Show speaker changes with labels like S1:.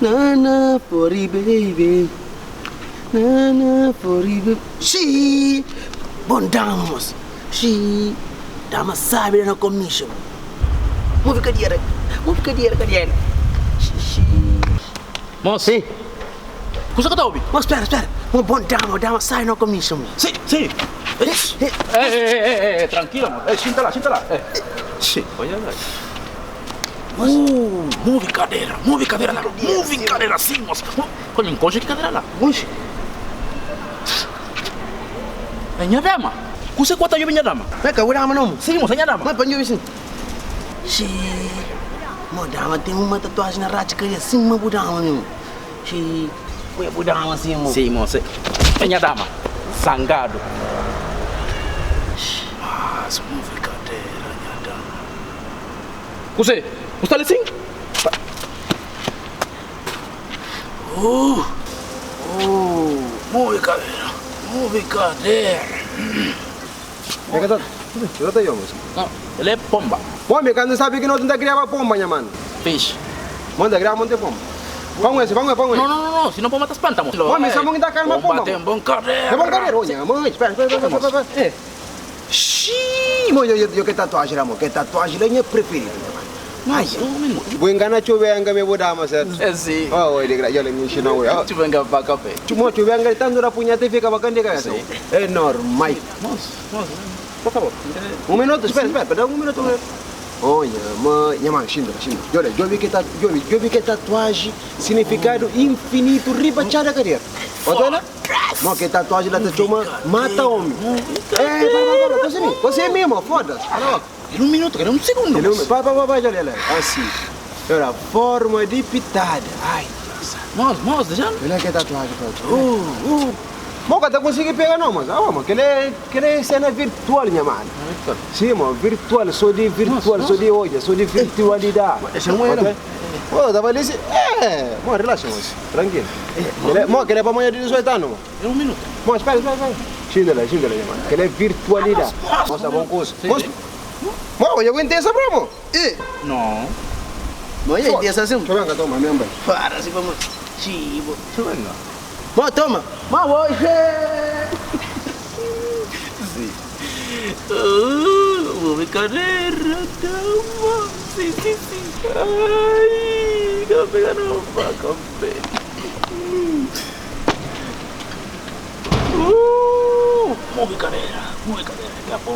S1: Nana for you, baby. Nana for you, baby. She, bom damas. She, damas sabe na commission. Move cadeira, cadeira. She.
S2: Moço,
S1: Sim.
S2: custa que tá ouvindo?
S1: Mas espera. Uma bom dama sai na commission.
S2: Sim. Tranquilo, moço. Senta lá.
S1: Sim.
S2: Olha lá. Move cadeira lá. Move cadeira assim, moço. Olha, encoxa que cadeira lá.
S1: Oxe.
S2: É minha dama. Custa quanto eu minha dama?
S1: Não é que eu dama não.
S2: Sim, moço, é minha dama.
S1: Mas para assim. Sim. Uma dama tem uma tatuagem na rádio que é assim, uma budama mesmo. Sim. Foi a budama assim, moço.
S2: Sim, moço. É minha dama. Zangado. Mas move cadeira, minha dama. Custa ali sim? Move cadeira.
S3: É que eu tô aí, moço.
S2: Não, ele é pomba.
S3: Pô, me quando sabe que não tem que criar pomba, minha mano.
S2: Peixe.
S3: Manda criar monte pomba. Vamos esse.
S2: Não, se não pomba tá espanta, moço.
S3: Pô, me chamam de dar carne pomba.
S2: Tem bom cadeira.
S3: É bom cadeira, olha, mãe, espera. Xiii, mãe, eu que tatuagem, amor, que tatuagem é minha preferida, minha mano.
S2: Mas, um minuto.
S3: Vou enganar chover anga me vou dar, mas é.
S2: É sim.
S3: Oh, ele gra, ele me ensina hoje.
S2: Deixa eu ver pra café.
S3: Chover anga tanto na punha te fica bacana de casa. É normal.
S2: Moço,
S3: Por favor. Um minuto, espera, dá um minuto. Olha, mãe, minha mãe, Xinda. Olha, eu vi que tatuagem, significado infinito, ribachada cadeira. Olha, não, que tatuagem lá te chama mata homem. Para, você é mesmo, foda-se.
S2: Quero um minuto, quero um segundo.
S3: Vai, olha, assim. Olha, forma de pitada. Ai,
S2: Moço, deixa.
S3: olha que tatuagem, Moca, tá conseguindo pegar não, mas que é cena virtual, minha mano. Sim, mano, virtual, só de hoje, só de virtualidade.
S2: Deixa eu ir.
S3: Pô, tava ali, mano, relaxa, moço, tranquilo. Mano, que ele é pra amanhã de 18 anos, mano.
S2: Quero um minuto.
S3: Mano, espera. Xinda, minha mano, que ele é virtualidade. Nossa, bom curso. Mano, eu aguentei essa broma.
S2: Não.
S1: Mas aí, dessa assim.
S3: Deixa eu ver, toma, minha mãe.
S1: Para, assim, vamos. Chivo.
S2: Deixa eu ver.
S1: Bom, toma. Mas hoje.
S2: Sim. Move cadeira, dama. Sim. Ai, café não vai, café. Move cadeira, que é bom.